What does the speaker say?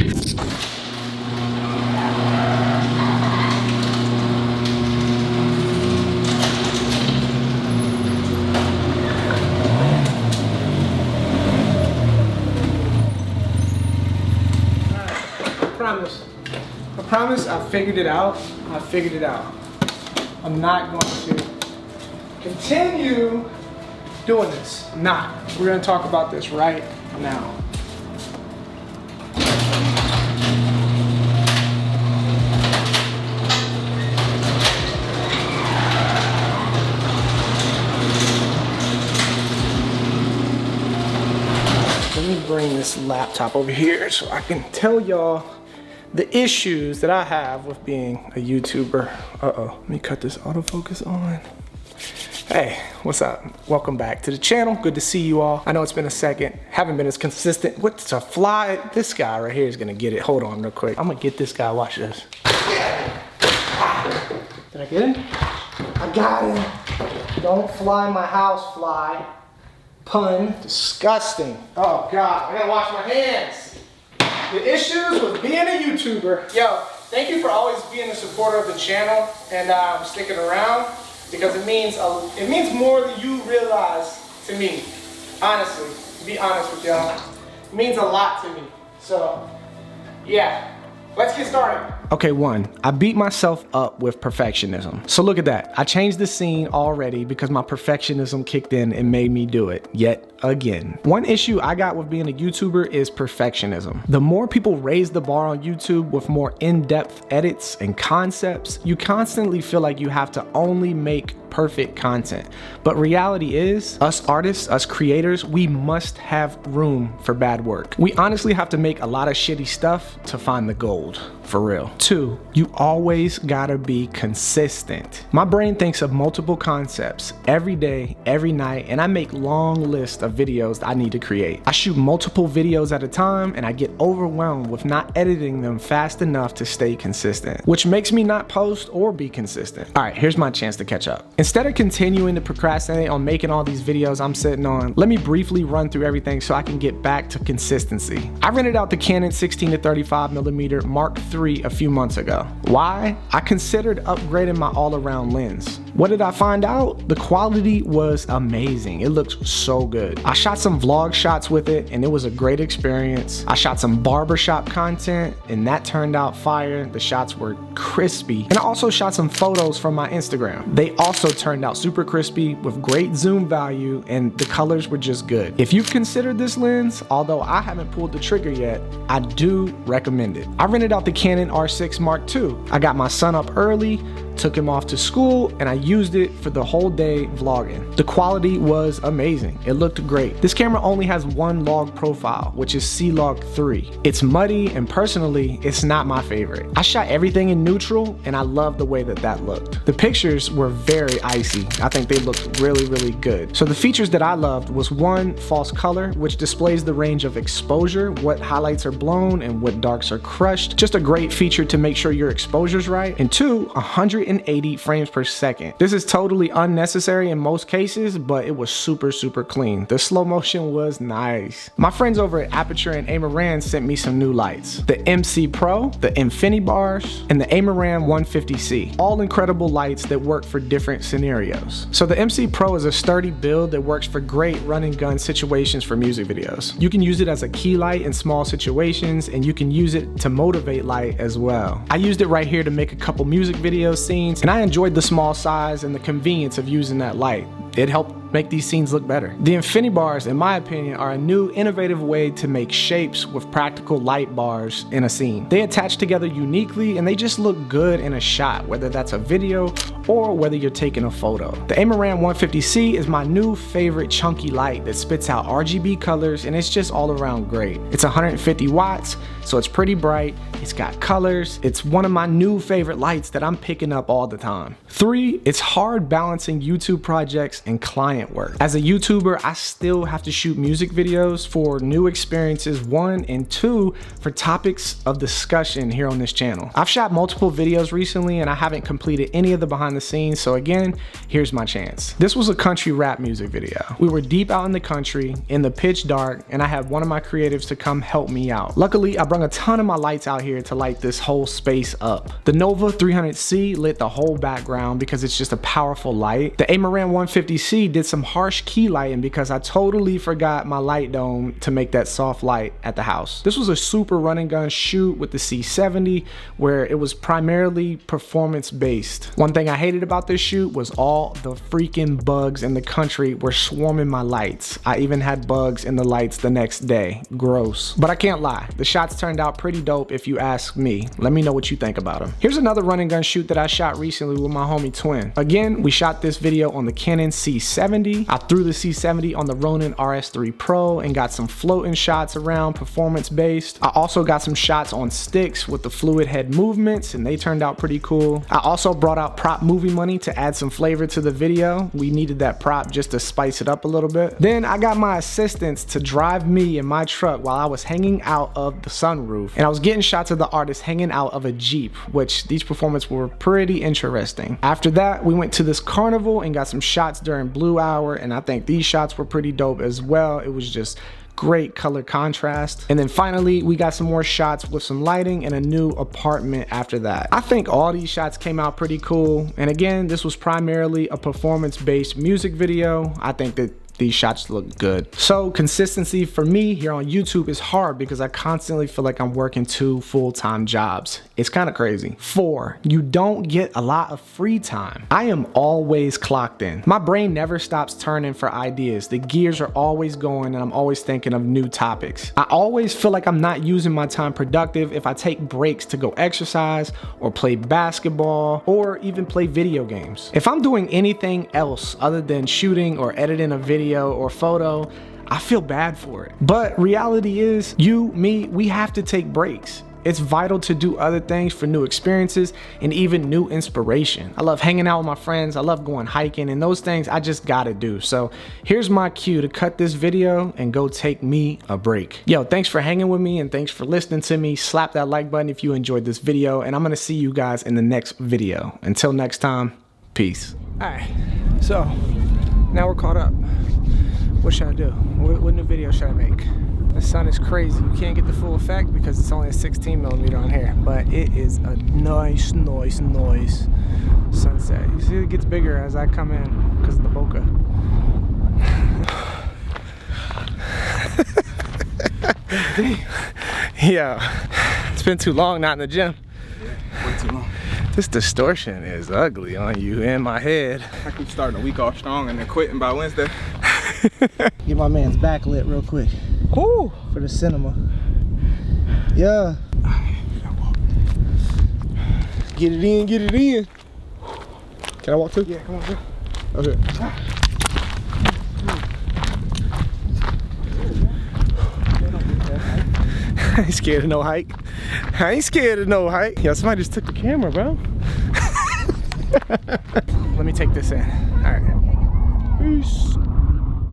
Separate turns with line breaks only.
I promise I figured it out. I'm not going to continue doing this. I'm not. We're going to talk about this right now. Let me bring this laptop over here so I can tell y'all the issues that I have with being a YouTuber. Let me cut this autofocus on. Hey, what's up? Welcome back to the channel. Good to see you all. I know it's been a second. Haven't been as consistent. What's a fly? This guy right here is gonna get it. Hold on real quick. I'm gonna get this guy. Watch this. Did I get him? I got him. Don't fly in my house, fly. Pun. Disgusting. Oh God, I gotta wash my hands. The issues with being a YouTuber. Yo, thank you for always being a supporter of the channel and sticking around, because it means more than you realize to me. Honestly, to be honest with y'all, it means a lot to me. So, yeah, let's get started. Okay, one, I beat myself up with perfectionism. So look at that. I changed the scene already because my perfectionism kicked in and made me do it yet again. One issue I got with being a YouTuber is perfectionism. The more people raise the bar on YouTube with more in-depth edits and concepts, you constantly feel like you have to only make perfect content. But reality is, us artists, us creators, we must have room for bad work. We honestly have to make a lot of shitty stuff to find the gold, for real. Two, you always gotta be consistent. My brain thinks of multiple concepts every day, every night, and I make long lists of videos I need to create. I shoot multiple videos at a time, and I get overwhelmed with not editing them fast enough to stay consistent, which makes me not post or be consistent. All right, here's my chance to catch up. Instead of continuing to procrastinate on making all these videos I'm sitting on, let me briefly run through everything so I can get back to consistency. I rented out the Canon 16-35mm Mark III a few months ago. Why? I considered upgrading my all-around lens. What did I find out? The quality was amazing. It looked so good. I shot some vlog shots with it and it was a great experience. I shot some barbershop content and that turned out fire. The shots were crispy. And I also shot some photos from my Instagram. They also turned out super crispy with great zoom value and the colors were just good. If you've considered this lens, although I haven't pulled the trigger yet, I do recommend it. I rented out the Canon R6 Mark II. I got my son up early, took him off to school, and I used it for the whole day vlogging. The quality was amazing. It looked great. This camera only has one log profile, which is C-Log 3. It's muddy, and personally, it's not my favorite. I shot everything in neutral, and I love the way that looked. The pictures were very icy. I think they looked really, really good. So the features that I loved was one, false color, which displays the range of exposure, what highlights are blown and what darks are crushed. Just a great feature to make sure your exposure's right. And two, 180 frames per second. This is totally unnecessary in most cases, but it was super, super clean. The slow motion was nice. My friends over at Aperture and Amaran sent me some new lights. The MC Pro, the Infinity Bars, and the Amaran 150C. All incredible lights that work for different scenarios. So the MC Pro is a sturdy build that works for great run and gun situations for music videos. You can use it as a key light in small situations, and you can use it to motivate light as well. I used it right here to make a couple music video scenes, and I enjoyed the small size and the convenience of using that light. It helped make these scenes look better. The Infinity Bars, in my opinion, are a new innovative way to make shapes with practical light bars in a scene. They attach together uniquely and they just look good in a shot, whether that's a video or whether you're taking a photo. The Amaran 150C is my new favorite chunky light that spits out RGB colors and it's just all around great. It's 150 watts, so it's pretty bright, it's got colors, it's one of my new favorite lights that I'm picking up all the time. 3, it's hard balancing YouTube projects and client work. As a YouTuber, I still have to shoot music videos for new experiences, 1, and 2, for topics of discussion here on this channel. I've shot multiple videos recently and I haven't completed any of the behind the scenes, so again, here's my chance. This was a country rap music video. We were deep out in the country, in the pitch dark, and I had one of my creatives to come help me out. Luckily, I brought strung a ton of my lights out here to light this whole space up. The Nova 300C lit the whole background because it's just a powerful light. The Amaran 150C did some harsh key lighting because I totally forgot my light dome to make that soft light at the house. This was a super run and gun shoot with the C70 where it was primarily performance based. One thing I hated about this shoot was all the freaking bugs in the country were swarming my lights. I even had bugs in the lights the next day. Gross. But I can't lie, the shots turned out pretty dope if you ask me. Let me know what you think about them. Here's another run and gun shoot that I shot recently with my homie Twin. Again, we shot this video on the Canon C70. I threw the C70 on the Ronin RS3 Pro and got some floating shots around performance based. I also got some shots on sticks with the fluid head movements and they turned out pretty cool. I also brought out prop movie money to add some flavor to the video. We needed that prop just to spice it up a little bit. Then I got my assistants to drive me in my truck while I was hanging out of the sunroof, and I was getting shots of the artist hanging out of a Jeep, which these performances were pretty interesting. After that, we went to this carnival and got some shots during blue hour, and I think these shots were pretty dope as well. It was just great color contrast. And then finally, we got some more shots with some lighting and a new apartment after that. I think all these shots came out pretty cool. And again, this was primarily a performance-based music video. I think that these shots look good. So consistency for me here on YouTube is hard because I constantly feel like I'm working 2 full-time jobs. It's kind of crazy. 4, you don't get a lot of free time. I am always clocked in. My brain never stops turning for ideas. The gears are always going and I'm always thinking of new topics. I always feel like I'm not using my time productive if I take breaks to go exercise or play basketball or even play video games. If I'm doing anything else other than shooting or editing a video or photo, I feel bad for it. But reality is, me, we have to take breaks. It's vital to do other things for new experiences and even new inspiration. I love hanging out with my friends. I love going hiking, and those things I just gotta do. So here's my cue to cut this video and go take me a break. Yo, thanks for hanging with me and thanks for listening to me. Slap that like button if you enjoyed this video, and I'm gonna see you guys in the next video. Until next time, peace. All right, so now we're caught up. What should I do? What new video should I make? The sun is crazy. You can't get the full effect because it's only a 16mm on here, but it is a nice sunset. You see it gets bigger as I come in because of the bokeh. Yeah, it's been too long not in the gym.
Yeah, way too long.
This distortion is ugly on you and my head.
I keep starting a week off strong and then quitting by Wednesday.
Get my man's back lit real quick. Ooh. For the cinema. Yeah. Get it in, get it in. Can I walk too?
Yeah, come on,
Okay. I ain't scared of no hike. I ain't scared of no hike. Yo, somebody just took the camera, bro. Let me take this in. All right. Peace.